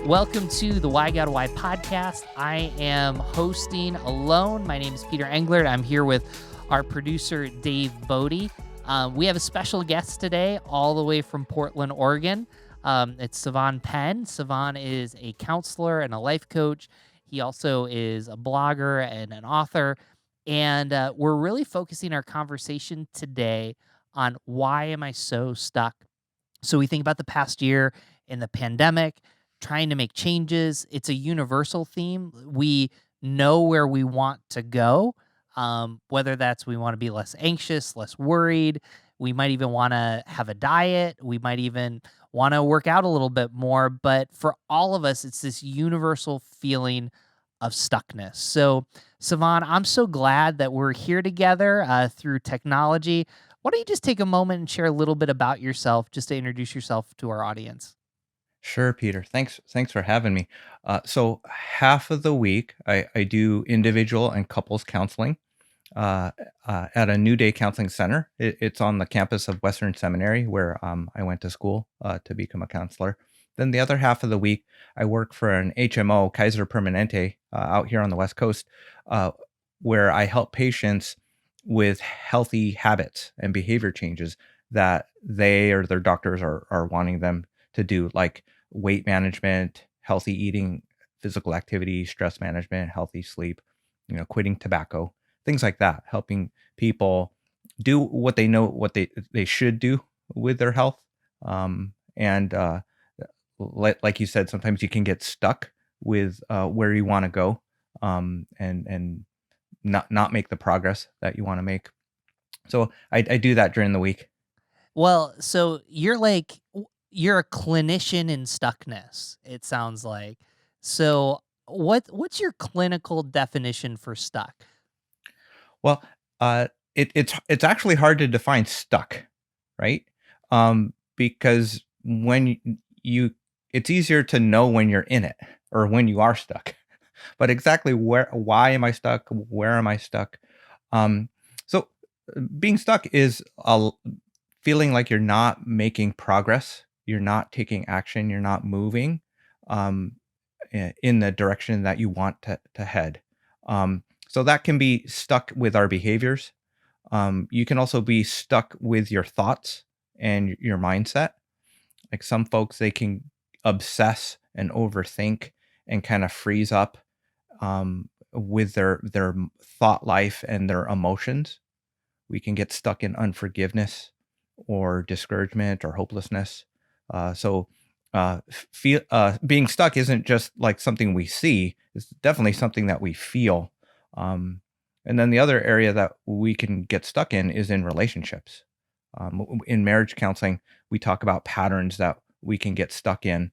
Welcome to the Why Gotta Why podcast. I am hosting alone. My name is Peter Englert. I'm here with our producer, Dave Bodie. We have a special guest today, all the way from Portland, Oregon. It's Savan Penn. Savan is a counselor and a life coach. He also is a blogger and an author. And we're really focusing our conversation today on why am I so stuck? So we think about the past year in the pandemic, trying to make changes. It's a universal theme. We know where we want to go, whether that's we want to be less anxious, less worried. We might even want to have a diet. We might even want to work out a little bit more. But for all of us, it's this universal feeling of stuckness. So, Savan, I'm so glad that we're here together through technology. Why don't you just take a moment and share a little bit about yourself just to introduce yourself to our audience? Sure, Peter. Thanks for having me. So half of the week, I do individual and couples counseling uh, at a New Day Counseling Center. It's on the campus of Western Seminary, where I went to school to become a counselor. Then the other half of the week, I work for an HMO, Kaiser Permanente, out here on the West Coast, uh, where I help patients with healthy habits and behavior changes that they or their doctors are wanting them to do, like weight management, healthy eating, physical activity, stress management, healthy sleep, quitting tobacco, things like that, helping people do what they know what they should do with their health. And like you said, sometimes you can get stuck with where you want to go, and not make the progress that you want to make. So I do that during the week. Well, so you're a clinician in stuckness, it sounds like. So what's your clinical definition for stuck? Well, it's actually hard to define stuck, right? Because you it's easier to know when you're in it or when you are stuck. But exactly why am I stuck? Where am I stuck? So being stuck is feeling like you're not making progress, you're not taking action, you're not moving um, in the direction that you want to head. So that can be stuck with our behaviors. You can also be stuck with your thoughts and your mindset. Like some folks, they can obsess and overthink and kind of freeze up with their thought life and their emotions. We can get stuck in unforgiveness or discouragement or hopelessness. Being stuck isn't just like something we see; it's definitely something that we feel. Um, and then the other area that we can get stuck in is in relationships. In marriage counseling, we talk about patterns that we can get stuck in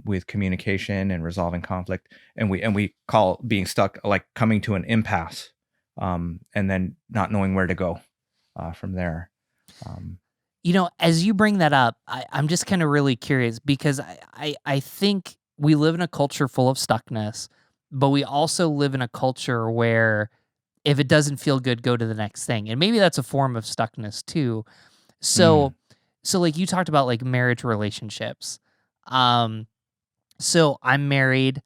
with communication and resolving conflict, and we call being stuck like coming to an impasse, and then not knowing where to go from there. Um, As you bring that up, I'm just kind of really curious because I think we live in a culture full of stuckness, but we also live in a culture where if it doesn't feel good, go to the next thing. And maybe that's a form of stuckness too. mm, So so like you talked about like marriage relationships. Um so I'm married.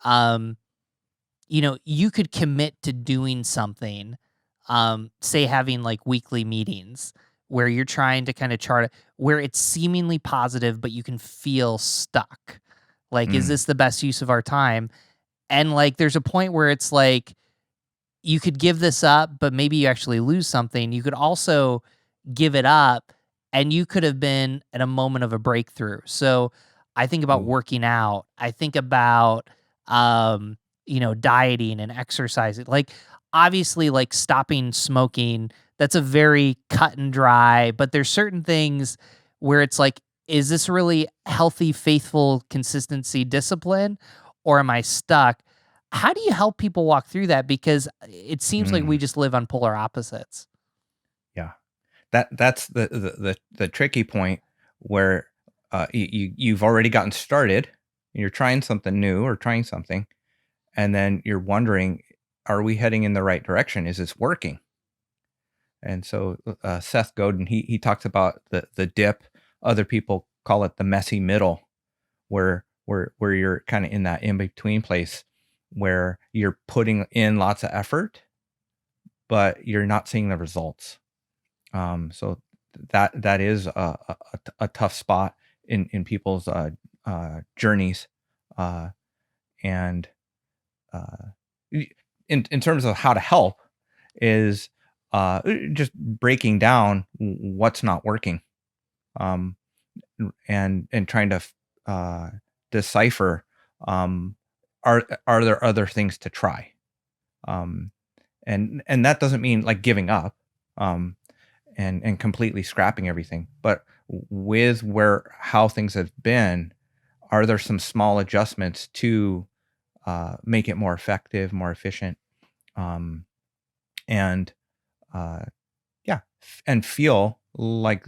Um you could commit to doing something, say having like weekly meetings where you're trying to kind of chart it, where it's seemingly positive, but you can feel stuck. Like, is mm, this the best use of our time? And like, there's a point where it's like, you could give this up, but maybe you actually lose something. You could also give it up and you could have been at a moment of a breakthrough. So I think about ooh, working out. I think about dieting and exercising. Like obviously like stopping smoking, that's a very cut and dry, but there's certain things where it's like, is this really healthy, faithful consistency discipline or am I stuck? How do you help people walk through that? Because it seems like we mm, just live on polar opposites. yeah. That's the tricky point where you've already gotten started. You're trying something new or trying something, and then you're wondering, are we heading in the right direction? Is this working? And so Seth Godin, he talks about the dip. Other people call it the messy middle, where where you're kind of in that in between place where you're putting in lots of effort, but you're not seeing the results. So that is a tough spot in people's journeys, uh, and uh, in terms of how to help is just breaking down what's not working, um, and trying to uh, decipher, um, are there other things to try, um, and that doesn't mean like giving up, um, and completely scrapping everything, but with where how things have been, are there some small adjustments to make it more effective, more efficient, um, and uh, yeah, and feel like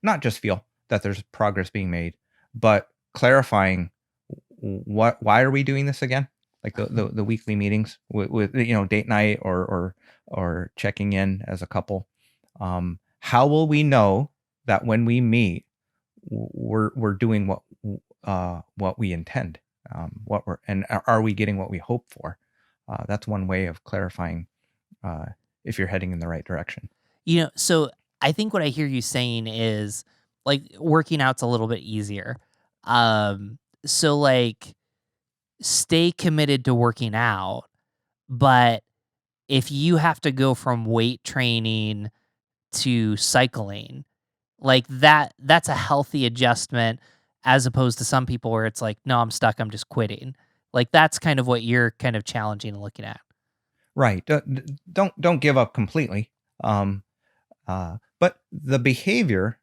not just feel that there's progress being made, but clarifying why are we doing this again? Like the weekly meetings with date night or checking in as a couple. How will we know that when we meet, we're doing what we intend? What we're and are we getting what we hope for? That's one way of clarifying uh, if you're heading in the right direction. So I think what I hear you saying is like working out's a little bit easier. So like stay committed to working out, but if you have to go from weight training to cycling, like that's a healthy adjustment as opposed to some people where it's like, no, I'm stuck, I'm just quitting. Like that's kind of what you're kind of challenging and looking at. Right. Don't give up completely. Um, but the behavior,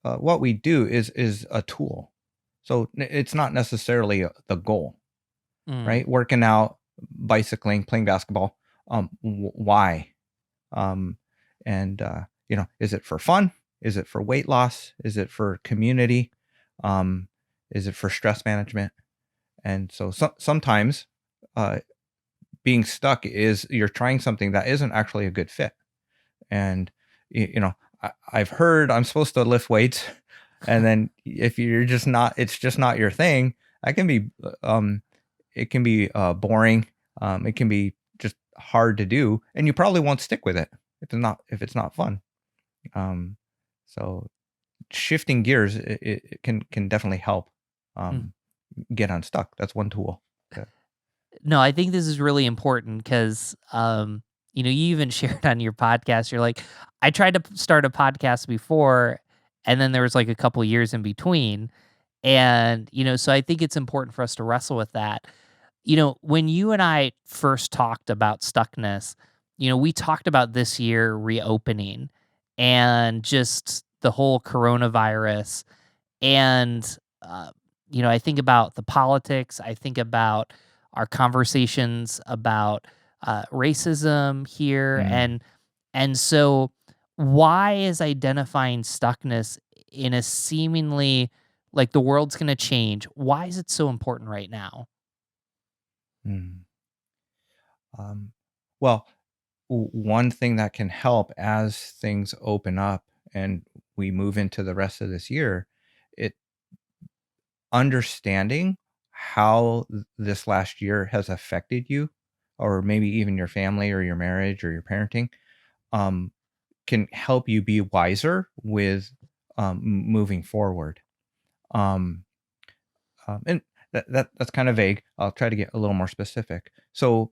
what we do is a tool. So it's not necessarily the goal, Mm. right? Working out, bicycling, playing basketball. Why? Um, and is it for fun? Is it for weight loss? Is it for community? Um, is it for stress management? And so sometimes uh, being stuck is you're trying something that isn't actually a good fit. And I've heard I'm supposed to lift weights, and then if you're just not, it's just not your thing. That can be it can be boring. It can be just hard to do, and you probably won't stick with it if it's not fun. Um, so shifting gears, it can definitely help Mm. um, get unstuck. That's one tool. Yeah. No, I think this is really important because, you even shared on your podcast, you're like, I tried to start a podcast before, and then there was like a couple years in between. And, so I think it's important for us to wrestle with that. When you and I first talked about stuckness, we talked about this year reopening and just the whole coronavirus. And, uh, I think about the politics, I think about our conversations about racism here. Mm. And so, why is identifying stuckness in a seemingly like the world's going to change? Why is it so important right now? Mm. Um, well, one thing that can help as things open up and we move into the rest of this year, it understanding how this last year has affected you, or maybe even your family or your marriage or your parenting, um, can help you be wiser with moving forward. Um, and that's kind of vague. I'll try to get a little more specific. So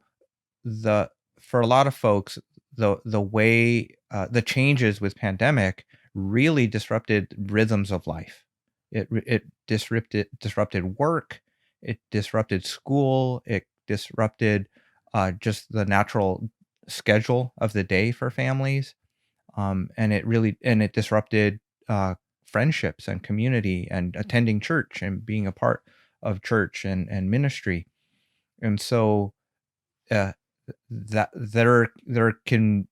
the for a lot of folks, the way the changes with pandemic really disrupted rhythms of life. It disrupted work, it disrupted school, it disrupted just the natural schedule of the day for families, and it disrupted uh, friendships and community and attending church and being a part of church and ministry. And so uh, that there can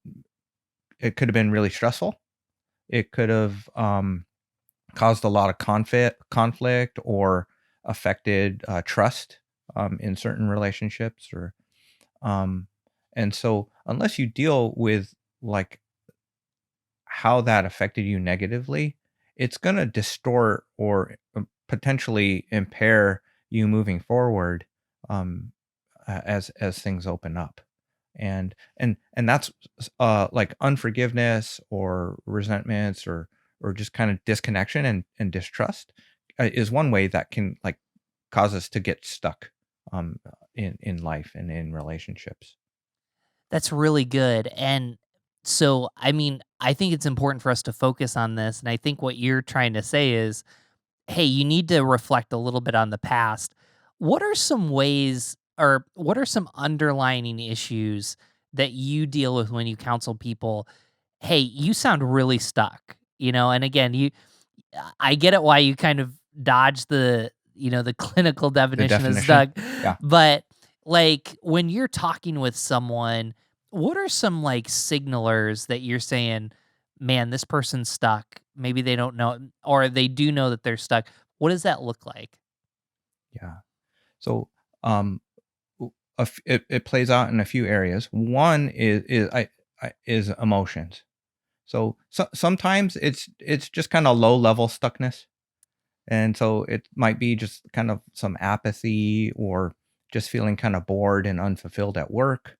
it could have been really stressful. It could have caused a lot of conflict or affected trust in certain relationships or um, and so unless you deal with like how that affected you negatively, it's going to distort or potentially impair you moving forward, um, as things open up. And that's like unforgiveness or resentments or just kind of disconnection and distrust is one way that can like cause us to get stuck in life and in relationships. That's really good. And so, I mean, I think it's important for us to focus on this. And I think what you're trying to say is, hey, you need to reflect a little bit on the past. What are some ways or what are some underlining issues that you deal with when you counsel people? Hey, you sound really stuck, and again, I get it why you kind of dodge the clinical The definition of definition. stuck, Yeah. but like when you're talking with someone, what are some like signalers that you're saying, man, this person's stuck. Maybe they don't know, or they do know that they're stuck. What does that look like? Yeah. So um it plays out in a few areas. One is emotions. So sometimes it's just kind of low level stuckness. And so it might be just kind of some apathy or just feeling kind of bored and unfulfilled at work.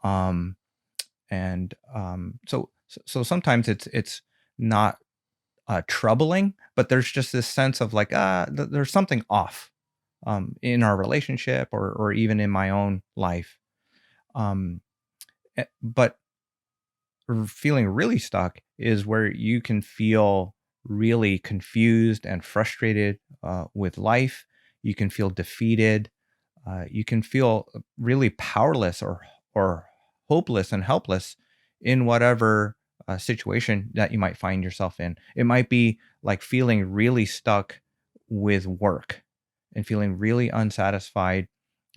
Um, and so sometimes it's not troubling, but there's just this sense of like there's something off in our relationship or even in my own life. Um, but feeling really stuck is where you can feel really confused and frustrated with life. You can feel defeated. You can feel really powerless or hopeless and helpless in whatever situation that you might find yourself in. It might be like feeling really stuck with work and feeling really unsatisfied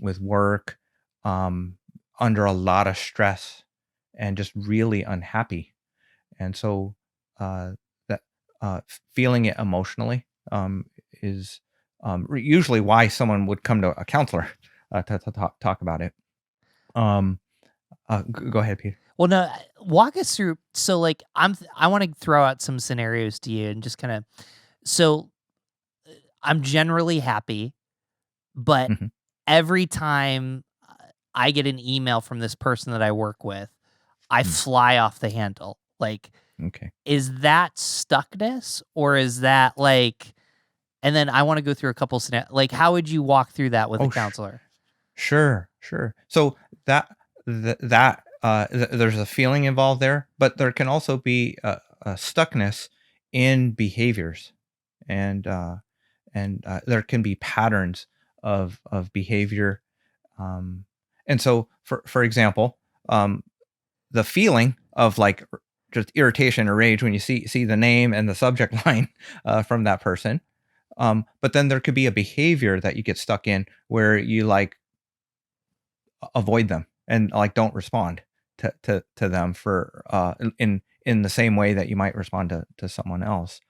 with work, um, under a lot of stress and just really unhappy. And so uh, that feeling it emotionally is usually why someone would come to a counselor to talk about it. Um, go ahead, Peter. Well, no, walk us through. So, like, I want to throw out some scenarios to you and just kind of. So, I'm generally happy, but Hmm. every time I get an email from this person that I work with, I fly off the handle. Like, Okay. is that stuckness or is that like, and then I want to go through a couple scenarios. Like, how would you walk through that with a Oh, counselor? sure, sure. So there's a feeling involved there, but there can also be a stuckness in behaviors, and there can be patterns of behavior. Um, and so, for example, the feeling of like just irritation or rage when you see the name and the subject line from that person. But then there could be a behavior that you get stuck in where you like avoid them and like don't respond to them for in the same way that you might respond to someone else.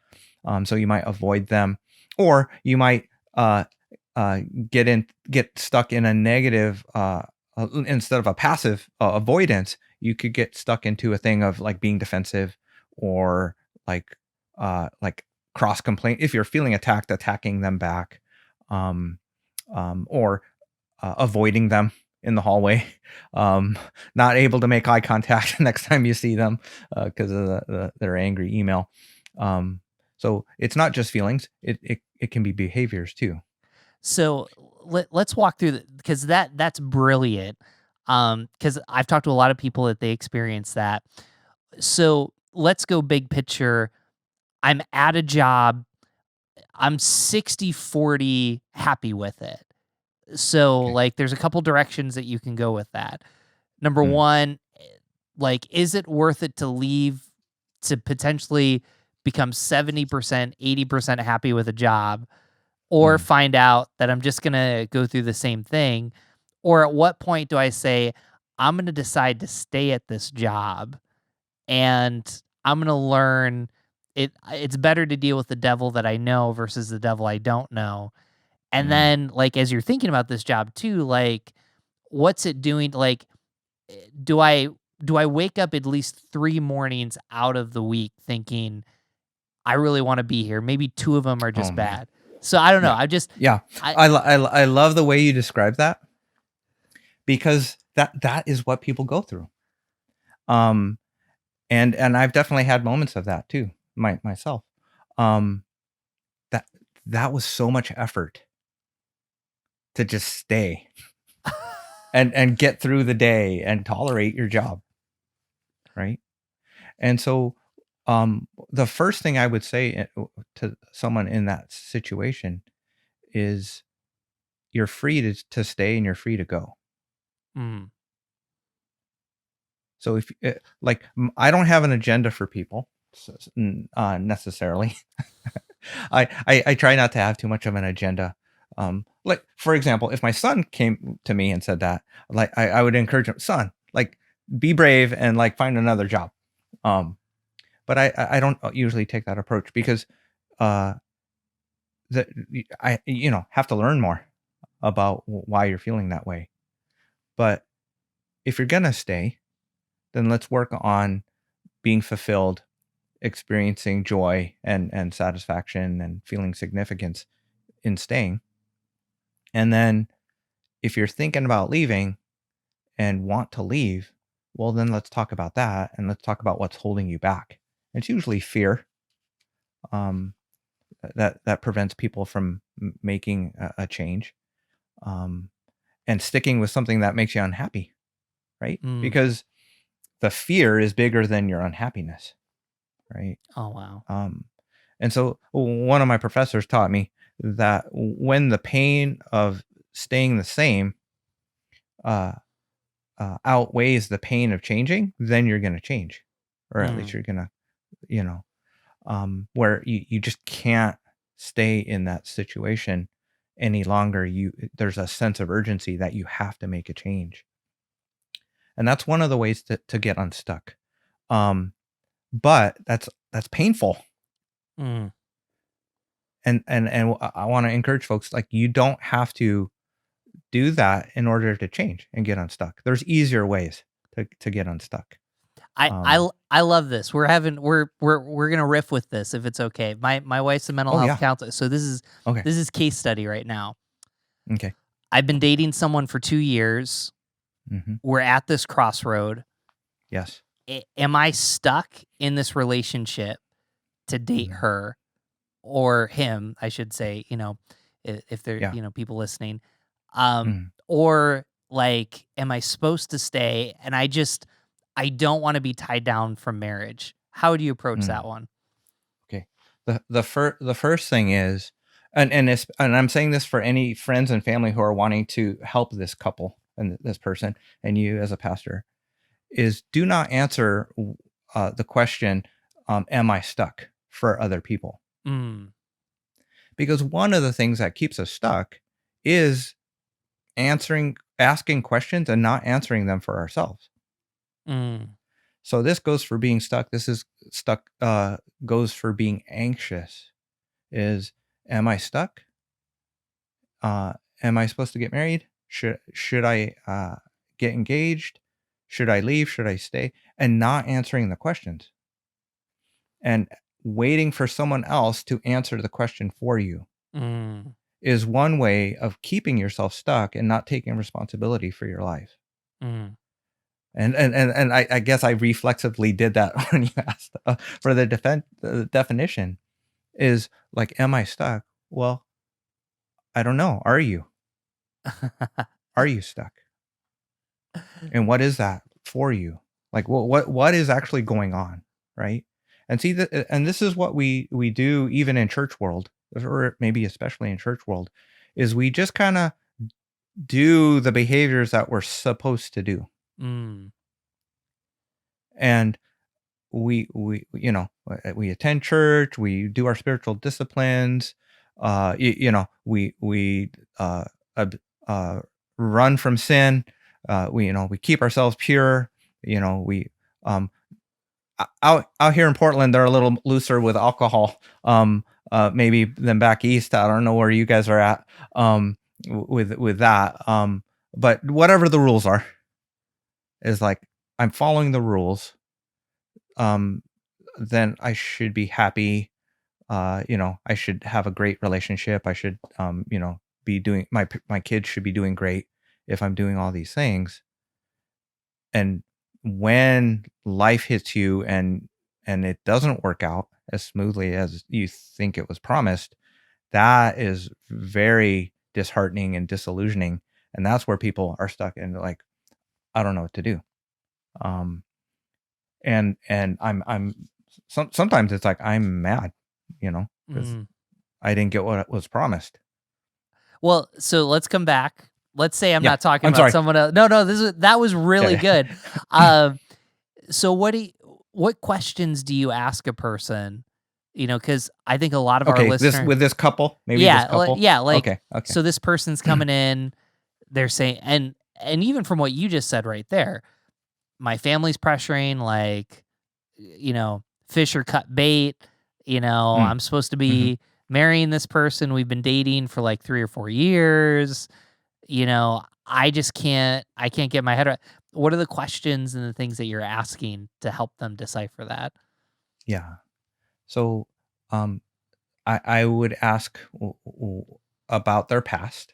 So you might avoid them, or you might uh, uh, get stuck in a negative instead of a passive avoidance. You could get stuck into a thing of like being defensive or like like cross complaint. If you're feeling attacked, attacking them back, um, or avoiding them in the hallway, um, not able to make eye contact next time you see them because of their angry email. Um, so it's not just feelings; it can be behaviors too. So let's walk through because that's brilliant. Because I've talked to a lot of people that they experience that. So let's go big picture. I'm at a job. I'm 60-40 happy with it. So Okay. like there's a couple directions that you can go with that. Number Mm, one, like, is it worth it to leave to potentially become 70%, 80% happy with a job, or mm, find out that I'm just gonna go through the same thing? Or at what point do I say, I'm gonna decide to stay at this job and I'm gonna learn it's better to deal with the devil that I know versus the devil I don't know. And mm, then like as you're thinking about this job too, like what's it doing? Like do I do I wake up at least 3 mornings out of the week thinking, "I really wanna be here." Maybe 2 of them are oh just man. bad. So I don't know. Yeah. I just Yeah. I I love the way you describe that, because that is what people go through. Um, and I've definitely had moments of that too, myself. Um, that that was so much effort to just stay and get through the day and tolerate your job, right? And so, the first thing I would say to someone in that situation is, you're free to stay and you're free to go. mm, So if like I don't have an agenda for people, necessarily. I try not to have too much of an agenda. Like for example, if my son came to me and said that, like I would encourage him, son, like be brave and like find another job. Um, but I don't usually take that approach, because uh, that I have to learn more about why you're feeling that way. But if you're gonna stay, then let's work on being fulfilled, experiencing joy and satisfaction and feeling significance in staying. And then if you're thinking about leaving and want to leave, well, then let's talk about that, and let's talk about what's holding you back. It's usually fear, um, that prevents people from making a change, um, and sticking with something that makes you unhappy, right? mm. Because the fear is bigger than your unhappiness, right? Oh wow. Um, and so one of my professors taught me that when the pain of staying the same uh, outweighs the pain of changing, then you're going to change, or at least Mm, you're going to, you know, where you just can't stay in that situation any longer. There's a sense of urgency that you have to make a change, and that's one of the ways to get unstuck. Um, but that's painful. mm. And I want to encourage folks, like, you don't have to do that in order to change and get unstuck. There's easier ways to get unstuck. Um, I love this. We're gonna riff with this if it's okay. My wife's a mental oh health yeah. counselor, so Okay. this is case study right now. Okay. I've been dating someone for 2 years. Hmm. We're at this crossroad. Yes. Am I stuck in this relationship to date Mhm. her or him? I should say, if they're Yeah. people listening, Mhm. or like, am I supposed to stay? And I don't want to be tied down from marriage. How do you approach that Mm. one? Okay. The first thing is, and I'm saying this for any friends and family who are wanting to help this couple and this person, and you as a pastor, is do not answer the question, "Am I stuck?" for other people, Mm, because one of the things that keeps us stuck is asking questions and not answering them for ourselves. mm, So this goes for being stuck. This is stuck goes for being anxious. Is, am I stuck? Uh, am I supposed to get married? Should I get engaged? Should I leave? Should I stay? And not answering the questions, and waiting for someone else to answer the question for you mm. is one way of keeping yourself stuck and not taking responsibility for your life. Mm, And I guess I reflexively did that when you asked for the definition, is like, am I stuck? Well, I don't know. Are you? Are you stuck? And what is that for you? Like, what is actually going on, right? And see that, and this is what we do even in church world, or maybe especially in church world, is we just kind of do the behaviors that we're supposed to do, mm, and we attend church, we do our spiritual disciplines, we ab- uh run from sin, we keep ourselves pure, we um out here in Portland they're a little looser with alcohol, maybe than back east. I don't know where you guys are at, with that, but whatever the rules are, is like, I'm following the rules, um then I should be happy, I should have a great relationship. I should, be doing my kids should be doing great if I'm doing all these things. And when life hits you and it doesn't work out as smoothly as you think it was promised, that is very disheartening and disillusioning. And that's where people are stuck and like, I don't know what to do. Um, and sometimes it's like I'm mad, because Mm. I didn't get what was promised. Well, so let's come back. Let's say I'm Yeah, not talking I'm about sorry. someone else. No, no, that was really Yeah, good. Um, so what questions do you ask a person? Because I think a lot of our okay. This listeners, with this couple, maybe this yeah, couple. yeah, like Okay, okay. so this person's coming in, they're saying, and even from what you just said right there, my family's pressuring, like, fish or cut bait. Mm, I'm supposed to hmm. be marrying this person. We've been dating for like 3 or 4 years. I can't get my head around. What are the questions and the things that you're asking to help them decipher that? Yeah. So, um, I would ask about their past,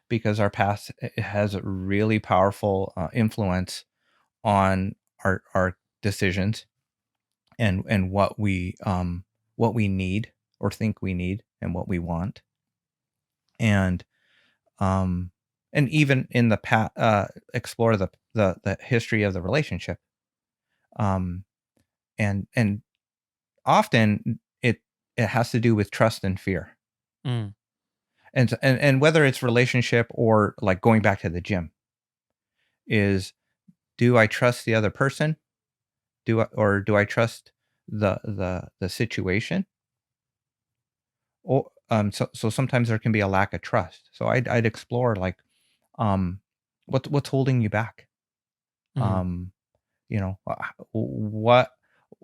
because our past has a really powerful influence on our decisions and what we need or think we need and what we want. And um and even in the past, explore the history of the relationship. um and often it has to do with trust and fear. Mm, And whether it's relationship or like going back to the gym, is, do I trust the other person? Do I trust the situation? Or so sometimes there can be a lack of trust. So I'd explore like, um what's holding you back? mm, Um what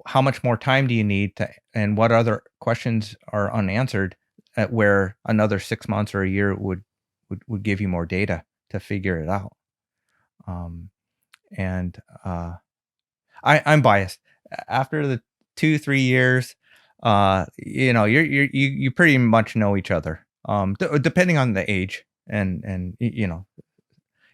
how much more time do you need to, and what other questions are unanswered, at where another 6 months or a year would give you more data to figure it out. Um and I'm biased. After the 2 3 years, you pretty much know each other. Depending on the age and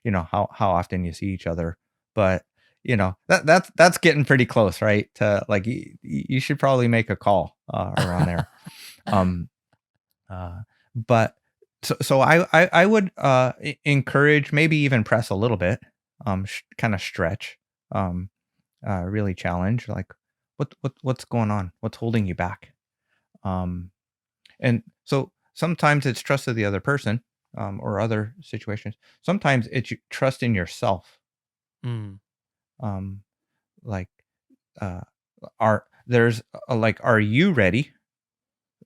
how often you see each other. But that's getting pretty close, right? To like, you should probably make a call around there. Um, uh, but so I would encourage, maybe even press a little bit, kind of stretch, um, really challenge, like, what's going on? What's holding you back? Um, and so sometimes it's trust of the other person, or other situations. Sometimes it's trust in yourself. mm, Um, like, uh, are there's like, are you ready?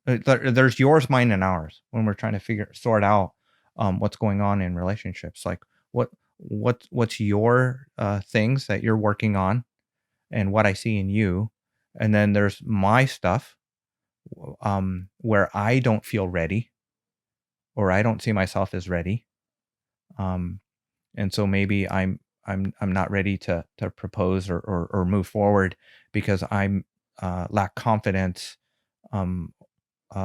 There's yours, mine, and ours when we're trying to sort out what's going on in relationships. Like, what's your things that you're working on, and what I see in you, and then there's my stuff, where I don't feel ready, or I don't see myself as ready. Um, and so maybe I'm not ready to propose or move forward, because I'm lack confidence, um,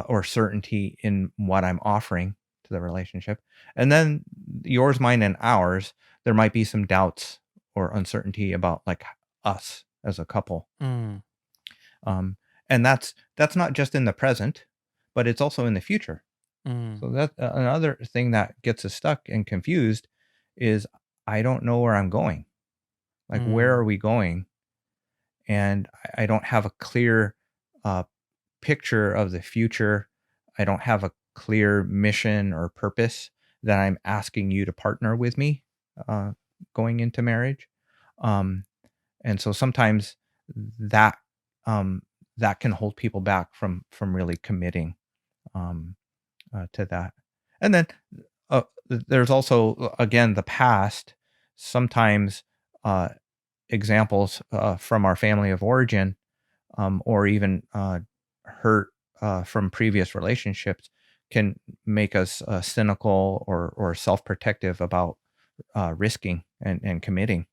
or certainty in what I'm offering to the relationship. And then yours, mine, and ours, there might be some doubts or uncertainty about like us as a couple. mm, Um, and that's not just in the present, but it's also in the future. mm, So that another thing that gets us stuck and confused is, I don't know where I'm going. Like, where mm, are we going? And I don't have a clear uh, picture of the future. I don't have a clear mission or purpose that I'm asking you to partner with me uh, going into marriage. Um, and so sometimes that um, that can hold people back from really committing, um, to that. And then there's also, again, the past. Sometimes uh, examples from our family of origin, or even hurt from previous relationships, can make us cynical or self-protective about risking and committing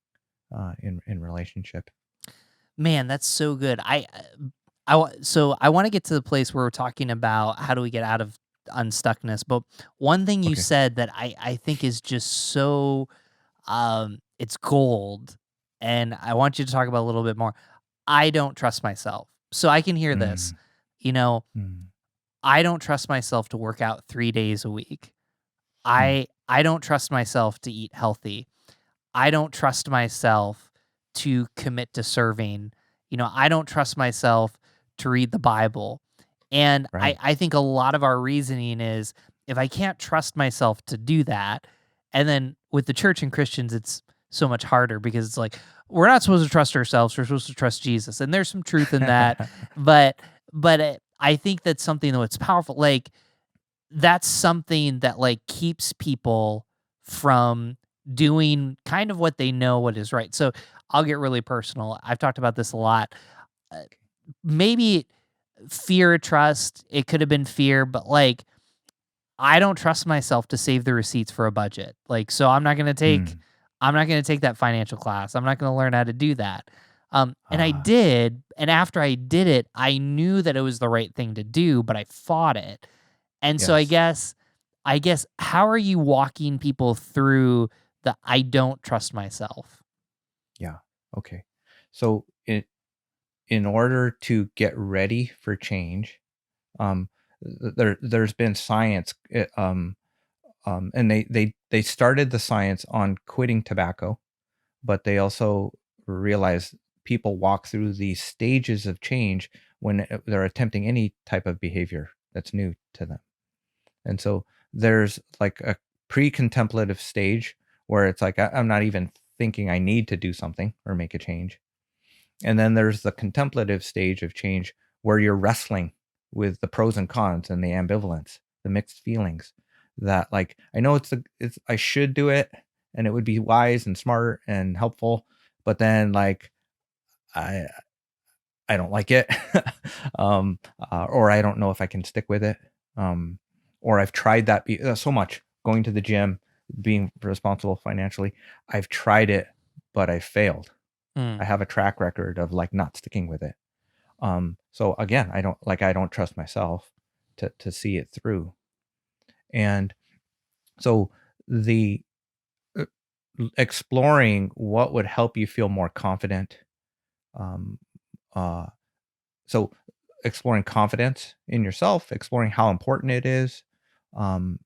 in relationship. Man, that's so good. So I want to get to the place where we're talking about how do we get out of unstuckness. But one thing you Okay. said that I think is just so it's gold, and I want you to talk about a little bit more. I don't trust myself. So I can hear this. Mm, You know, mm, I don't trust myself to work out 3 days a week. mm. I don't trust myself to eat healthy. I don't trust myself to commit to serving. I don't trust myself to read the Bible. And I, Right. I think a lot of our reasoning is if I can't trust myself to do that, and then with the church and Christians, it's so much harder because it's like we're not supposed to trust ourselves. We're supposed to trust Jesus. And there's some truth in that. But I think that's something that's powerful. Like that's something that like keeps people from doing kind of what they know what is right. So I'll get really personal. I've talked about this a lot. Uh, Maybe fear, trust, it could have been fear, but like I don't trust myself to save the receipts for a budget. Like so Mm. I'm not going to take that financial class. I'm not going to learn how to do that. And I Ah, did, and after I did it, I knew that it was the right thing to do, but I fought it. And so yes. I guess how are you walking people through the I don't trust myself? Yeah. Okay. So in order to get ready for change, um, there's been science, and they started the science on quitting tobacco, but they also realized people walk through these stages of change when they're attempting any type of behavior that's new to them. And so there's like a pre-contemplative stage where it's like I'm not even thinking I need to do something or make a change. And then there's the contemplative stage of change where you're wrestling with the pros and cons and the ambivalence, the mixed feelings that like I know it's I should do it and it would be wise and smart and helpful, but then like I I don't like it. Or I don't know if I can stick with it. Um, or I've tried that so much going to the gym, being responsible financially. I've tried it, but I failed. I Mm, have a track record of like not sticking with it. So again, I don't trust myself to see it through. And so the uh, exploring what would help you feel more confident. Um, uh, so exploring confidence in yourself, exploring how important it is,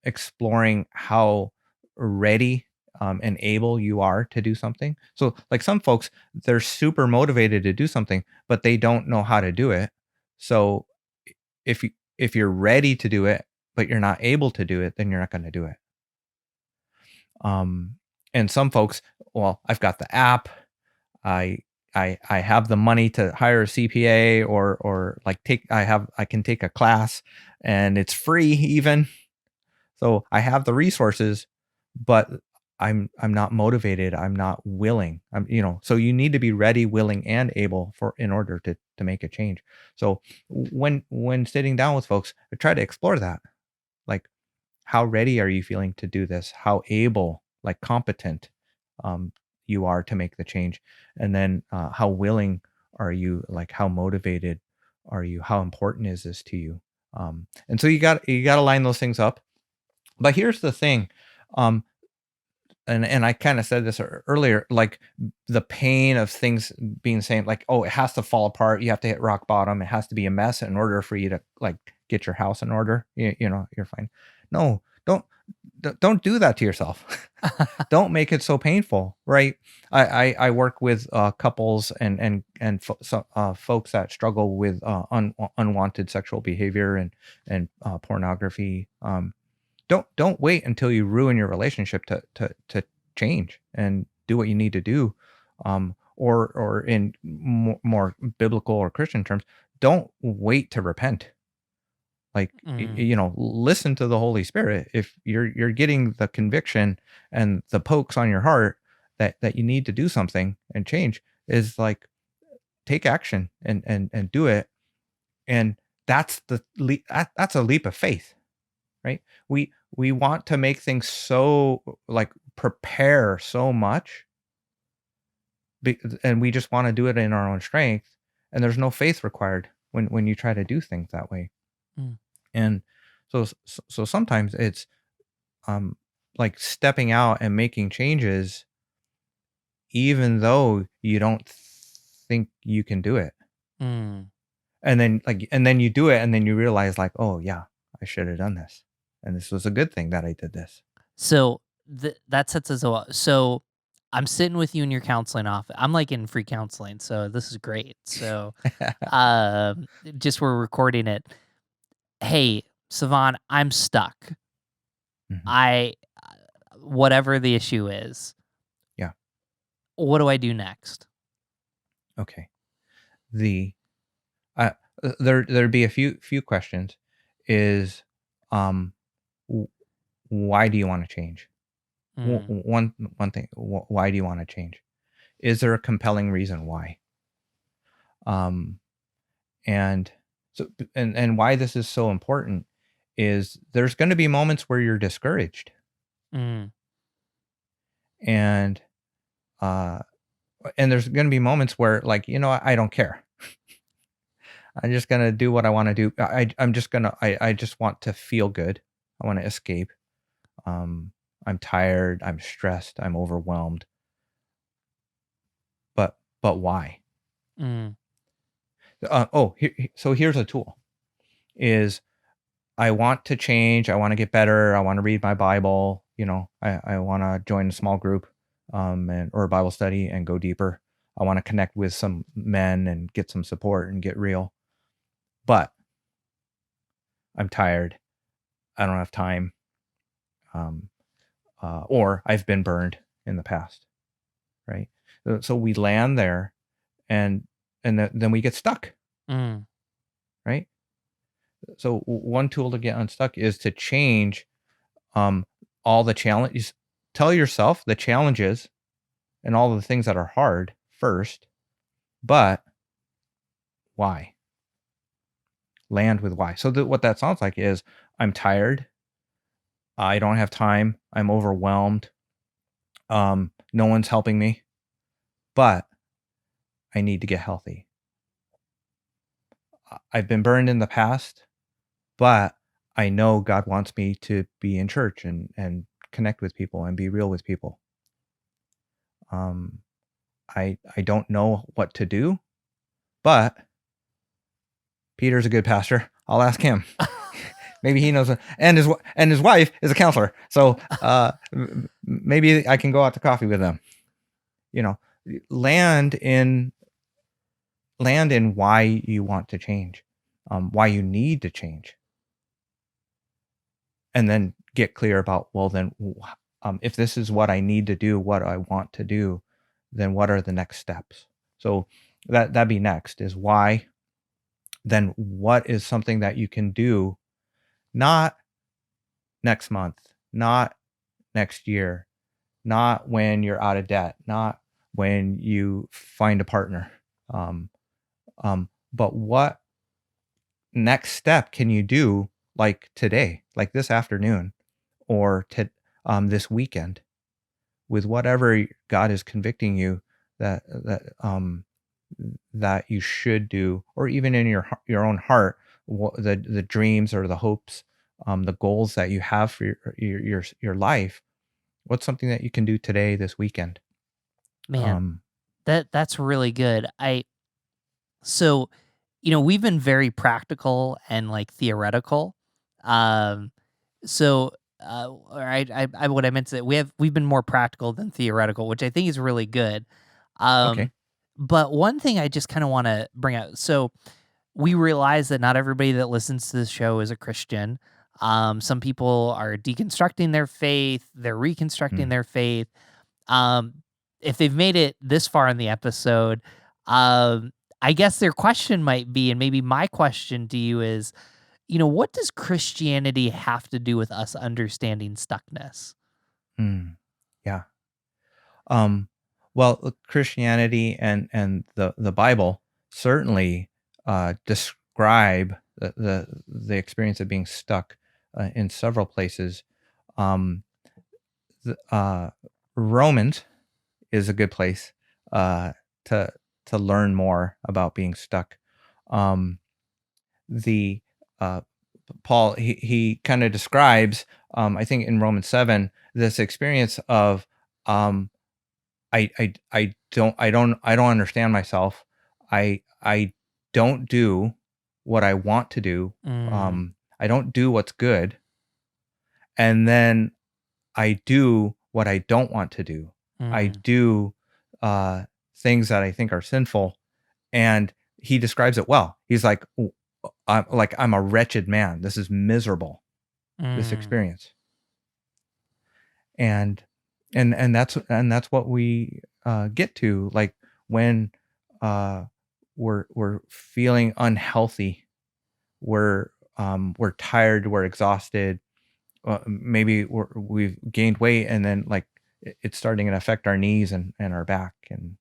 exploring how ready and able you are to do something. So like some folks, they're super motivated to do something, but they don't know how to do it. So if you're ready to do it, but you're not able to do it, then you're not going to do it. Um, and some folks, well, I've got the app. I I have the money to hire a CPA or like I can take a class and it's free even. So I have the resources, but I'm not motivated. I'm not willing. So you need to be ready, willing, and able for in order to make a change. So when sitting down with folks, I try to explore that. Like how ready are you feeling to do this? How able, like competent, um, you are to make the change, and then how willing are you? Like how motivated are you? How important is this to you? And so you got to line those things up. But here's the thing, um, and I kind of said this earlier, like the pain of things being the same, like oh, it has to fall apart. You have to hit rock bottom. It has to be a mess in order for you to like get your house in order. You're fine. No, don't do that to yourself. Don't make it so painful, right? I work with couples and folks that struggle with unwanted sexual behavior and pornography. Don't wait until you ruin your relationship to change and do what you need to do. Or in more biblical or Christian terms, don't wait to repent. Like mm, listen to the Holy Spirit. If you're getting the conviction and the pokes on your heart that you need to do something and change, is like take action and do it. And that's a leap of faith, right? We want to make things so like prepare so much, and we just want to do it in our own strength, and there's no faith required. when you try to do things that way. Mm. And so sometimes it's um like stepping out and making changes even though you don't think you can do it. Mm. And then you do it and then you realize like, "Oh yeah, I should have done this. And this was a good thing that I did this." So that sets us up. So I'm sitting with you in your counseling office. I'm like in free counseling, so this is great. So um, just we're recording it. Hey, Savan, I'm stuck. Mhm. I whatever the issue is. Yeah. What do I do next? Okay. The uh, there'd be a few questions. Is um w- why do you want to change? Mm. One thing. Why do you want to change? Is there a compelling reason why? Um and so and why this is so important is there's going to be moments where you're discouraged, Mm. and uh and there's going to be moments where like, I don't care. I'm just going to do what I want to do. I'm just going to I just want to feel good. I want to escape. um I'm tired, I'm stressed, I'm overwhelmed. But why? Mm. So here's a tool is I want to change, I want to get better, I want to read my Bible, I want to join a small group, and or a Bible study and go deeper. I want to connect with some men and get some support and get real. But I'm tired. I don't have time. Um, or I've been burned in the past, right? So we land there, and then we get stuck, Mm. right? So one tool to get unstuck is to change um, all the challenges. Tell yourself the challenges and all the things that are hard first, but why? Land with why. So what that sounds like is I'm tired. I don't have time. I'm overwhelmed. No one's helping me, but I need to get healthy. I've been burned in the past, but I know God wants me to be in church and connect with people and be real with people. Um, I don't know what to do, but Peter's a good pastor. I'll ask him. Maybe he knows, and his wife is a counselor. So maybe I can go out to coffee with them. You know, land in why you want to change, why you need to change, and then get clear about, well, then if this is what I need to do, what I want to do, then what are the next steps? So that'd be next is why. Then what is something that you can do, not next month, not next year, not when you're out of debt, not when you find a partner, um, but what next step can you do, like today, like this afternoon, or this weekend, with whatever God is convicting you that you should do, or even in your own heart, the dreams or the hopes, the goals that you have for your life. What's something that you can do today, this weekend? Man, Um, that's really good. So, we've been very practical and like theoretical. Um, so, or what I meant to say, we've been more practical than theoretical, which I think is really good. okay. Um, but one thing I just kind of want to bring out. So, we realize that not everybody that listens to this show is a Christian. Some people are deconstructing their faith, they're reconstructing Mm, their faith. Um, if they've made it this far in the episode, um, I guess their question might be, and maybe my question to you is, what does Christianity have to do with us understanding stuckness? yeah. Um, well, Christianity and the Bible certainly describe the experience of being stuck in several places. Um, the, Romans is a good place uh, to learn more about being stuck. Um, the uh, Paul, he kind of describes, I think in Romans 7, this experience of, um, I don't understand myself. I don't do what I want to do. Mm, I don't do what's good, and then I do what I don't want to do. I mm, do uh, things that I think are sinful, and he describes it well. He's like, I'm a wretched man. This is miserable. This mm, experience, and that's what we get to, like, when uh, we're feeling unhealthy. We're tired. We're exhausted. Maybe we've gained weight, and then, like, it's starting to affect our knees and our back, and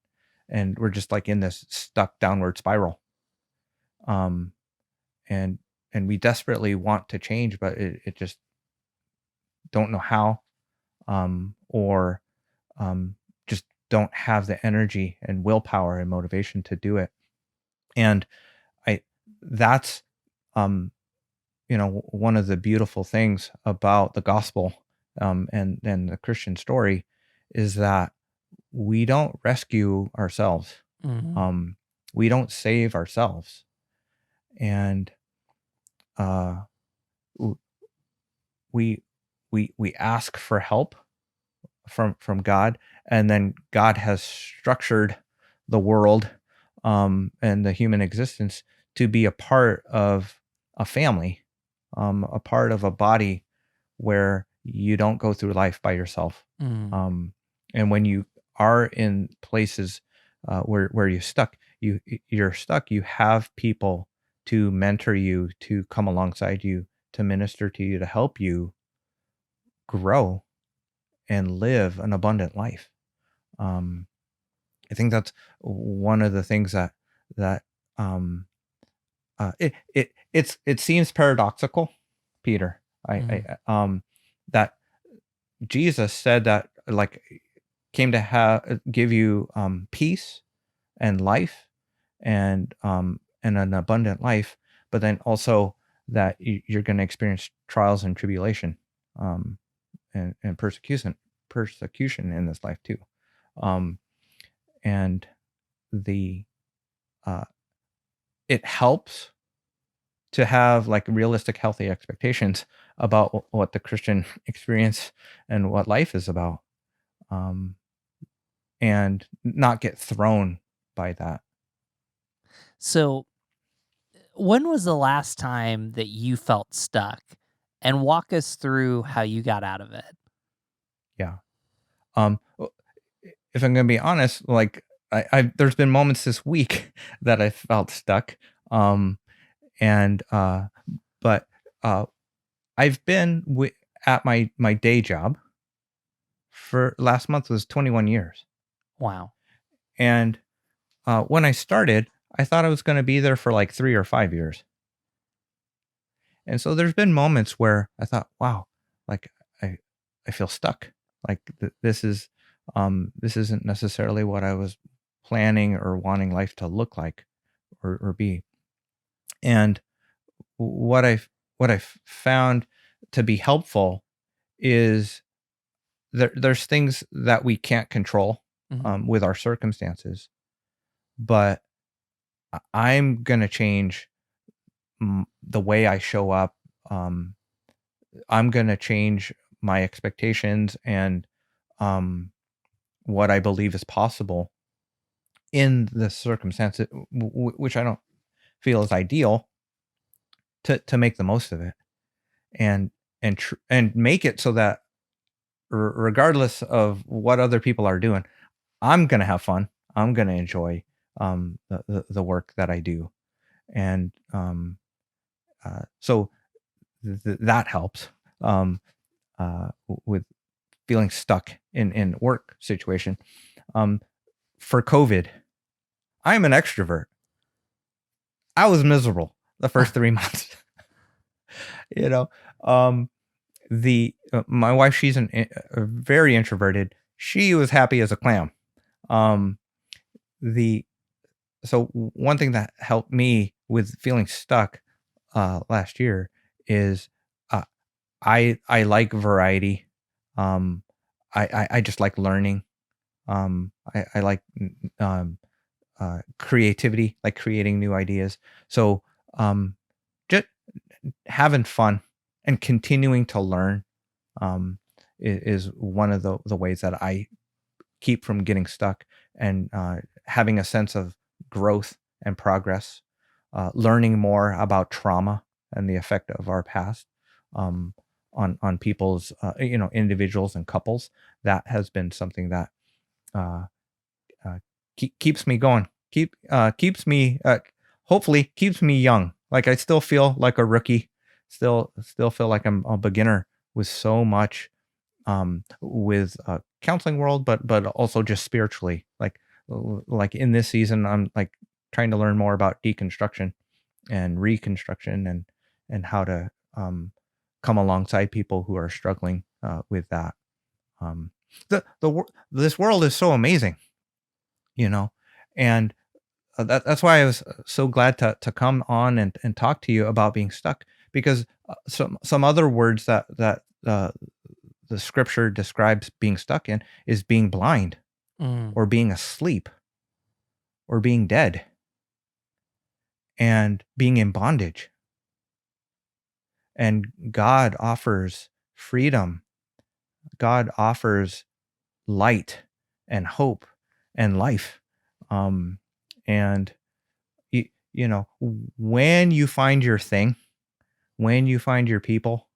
we're just like in this stuck downward spiral. Um, and we desperately want to change, but it just don't know how, or just don't have the energy and willpower and motivation to do it. And I that's um, one of the beautiful things about the gospel, and the Christian story, is that we don't rescue ourselves. mm, Um, we don't save ourselves, and uh, w- we ask for help from God, and then God has structured the world, and the human existence to be a part of a family, a part of a body where you don't go through life by yourself. mm, Um, and when you are in places where you're stuck, you have people to mentor you, to come alongside you, to minister to you, to help you grow and live an abundant life. Um, I think that's one of the things that um, it seems paradoxical, Peter. mm, That Jesus said that, like, came to give you peace and life, and an abundant life, but then also that you're going to experience trials and tribulation, um, and persecution in this life too. Um, and the uh, it helps to have, like, realistic, healthy expectations about what the Christian experience and what life is about, um, and not get thrown by that. So, when was the last time that you felt stuck? And walk us through how you got out of it. Yeah. Well, if I'm gonna be honest, like, there's been moments this week that I felt stuck, um, and but I've been at my day job for last month was 21 years, Wow. and when I started, I thought I was going to be there for like 3 or 5 years. And so there's been moments where I thought, wow, like, I I feel stuck. Like, this isn't necessarily what I was planning or wanting life to look like, or be. And what I've found to be helpful is there's things that we can't control, Mhm. with our circumstances, but I'm gonna change the way I show up. Um, I'm gonna change my expectations and, um, what I believe is possible in the circumstance, which I don't feel is ideal, to make the most of it, and and make it so that, regardless of what other people are doing, I'm gonna have fun. I'm gonna enjoy, the work that I do, and so that helps, with feeling stuck in work situation. Um, for COVID, I'm an extrovert. I was miserable the first 3 months. you know, um, the my wife, she's very introverted. She was happy as a clam. Um, the One thing that helped me with feeling stuck, last year is uh, I like variety. Um, I just like learning. I like creativity, like creating new ideas. So um, just having fun and continuing to learn um, is one of the ways that I keep from getting stuck, and having a sense of growth and progress, learning more about trauma and the effect of our past um, on people's individuals and couples. That has been something that uh, keeps me going, keeps me hopefully keeps me young. Like I still feel like a rookie, still feel like I'm a beginner with so much with counseling world, but also just spiritually. Like in this season, I'm like trying to learn more about deconstruction and reconstruction, and how to come alongside people who are struggling with that. Um, this world is so amazing, you know, and that's why I was so glad to come on and talk to you about being stuck, because some other words that the scripture describes being stuck in is being blind, Mm, or being asleep, or being dead, and being in bondage. And God offers freedom. God offers light and hope and life. Um, and when you find your thing, when you find your people,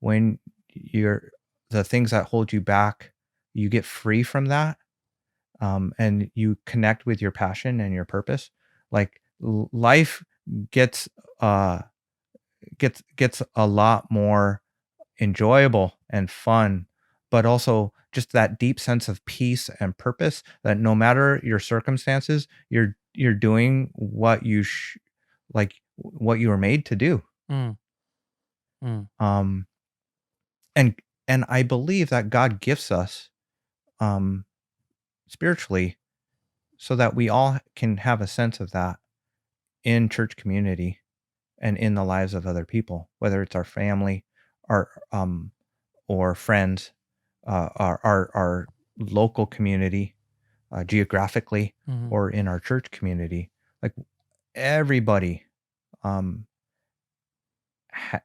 when you're the things that hold you back, you get free from that, and you connect with your passion and your purpose. Like life gets uh gets a lot more enjoyable and fun, but also just that deep sense of peace and purpose, that no matter your circumstances, you're doing what what you were made to do. mm, mm, um and and I believe that God gifts us um spiritually, so that we all can have a sense of that in church community and in the lives of other people, whether it's our family, our or friends, our local community, geographically, mhm. or in our church community. Like everybody um,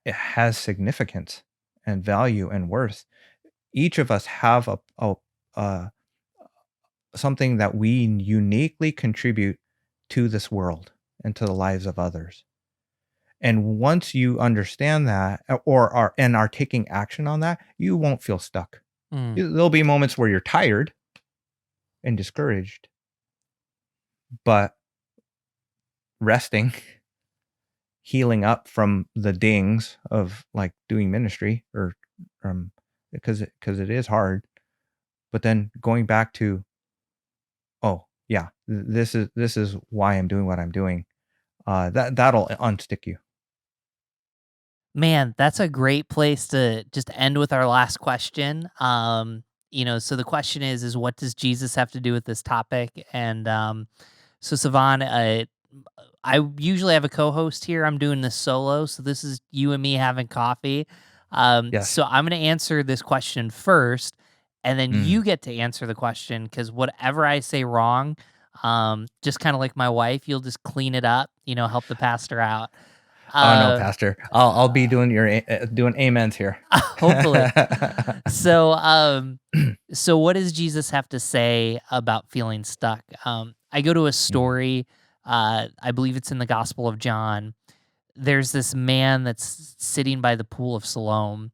has significance and value and worth. Each of us have a something that we uniquely contribute to this world and to the lives of others. And once you understand that, or are taking action on that, you won't feel stuck. Mm, There'll be moments where you're tired and discouraged, but resting, healing up from the dings of like doing ministry, or because it is hard, but then going back to, oh yeah, this is why I'm doing what I'm doing. That'll unstick you. Man, that's a great place to just end with our last question. So the question is what does Jesus have to do with this topic? And so Savan, I usually have a co-host here. I'm doing this solo, so this is you and me having coffee. Yes. So I'm going to answer this question first, and then Mm. you get to answer the question because whatever I say wrong, just kind of like my wife, you'll just clean it up. Help the pastor out. Oh no, Uh, Pastor. I'll be doing doing amens here. Hopefully. So, so what does Jesus have to say about feeling stuck? I go to a Mm, story. I believe it's in the Gospel of John. There's this man that's sitting by the pool of Siloam,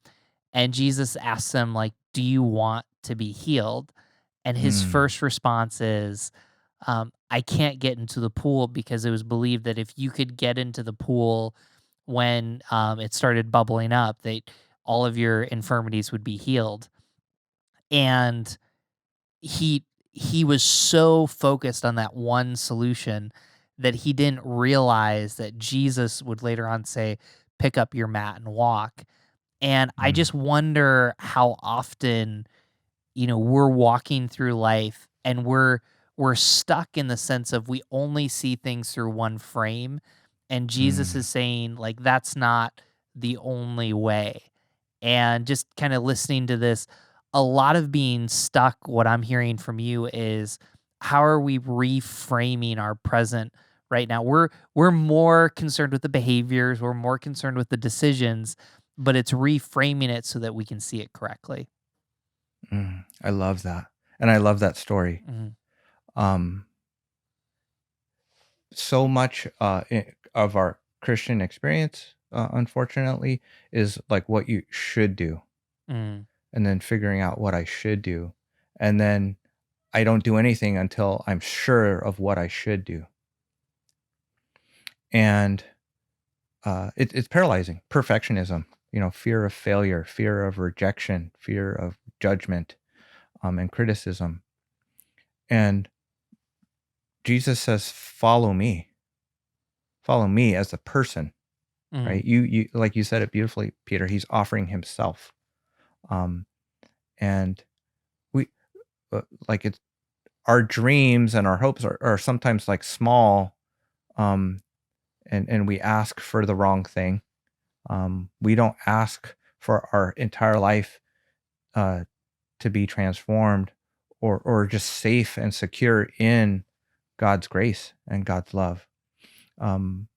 and Jesus asks him, like, "Do you want to be healed?" And his mm, first response is, "I can't get into the pool because it was believed that if you could get into the pool when it started bubbling up, that all of your infirmities would be healed." And he was so focused on that one solution that he didn't realize that Jesus would later on say, "Pick up your mat and walk." And I mm, just wonder how often, we're walking through life and we're stuck in the sense of we only see things through one frame, And Jesus Mm. is saying, like, that's not the only way. And just kind of listening to this, a lot of being stuck, what I'm hearing from you is, how are we reframing our present right now? We're more concerned with the behaviors, we're more concerned with the decisions, but it's reframing it so that we can see it correctly. I love that. And I love that story. Mhm. Um, so much of our Christian experience, unfortunately, is like what you should do, Mm. and then figuring out what I should do. And then I don't do anything until I'm sure of what I should do. And it's paralyzing. Perfectionism, fear of failure, fear of rejection, fear of judgment, and criticism. And Jesus says, follow me as a person, Mm. right? You like you said it beautifully, Peter. He's offering himself. Um, and we like it's our dreams and our hopes are sometimes like small, um, and we ask for the wrong thing. We don't ask for our entire life uh, to be transformed or just safe and secure in God's grace and God's love. Um,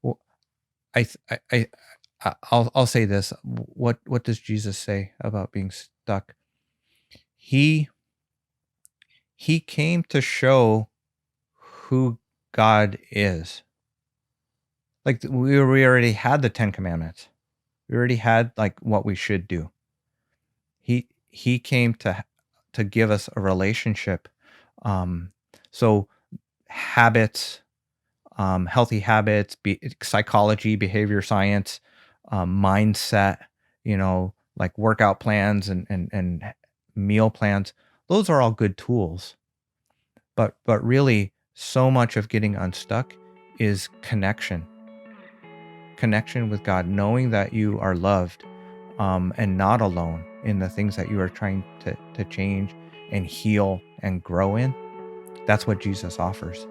well, I, th- I'll say this. What does Jesus say about being stuck? He he came to show who God is. Like we already had the 10 commandments. We already had like what we should do. He came to give us a relationship. So habits, healthy habits, psychology, behavior science, mindset, like workout plans and meal plans. Those are all good tools. But really, so much of getting unstuck is connection with God, knowing that you are loved, and not alone in the things that you are trying to change and heal and grow in. That's what Jesus offers.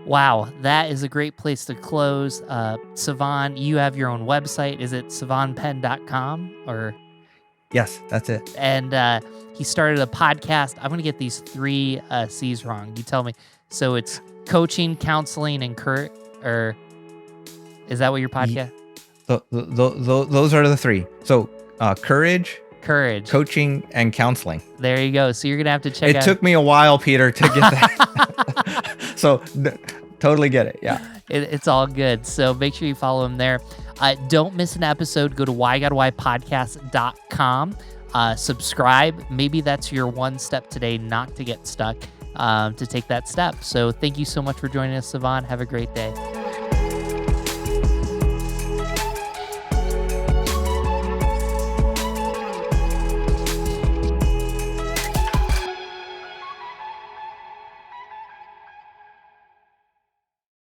Wow, that is a great place to close. Savan, you have your own website. Is it savanpenn.com or? Yes, that's it. And he started a podcast. I'm going to get these three C's wrong. You tell me. So it's coaching, counseling, and or is that what your podcast? Those are the three. So courage, coaching, and counseling. There you go. So you're going to have to check It out. took me a while, Peter, to get that. So totally get it. Yeah. It's all good. So make sure you follow him there. Don't miss an episode. Go to whygodwhypodcast.com. Subscribe. Maybe that's your one step today not to get stuck, to take that step. So thank you so much for joining us, Savan. Have a great day.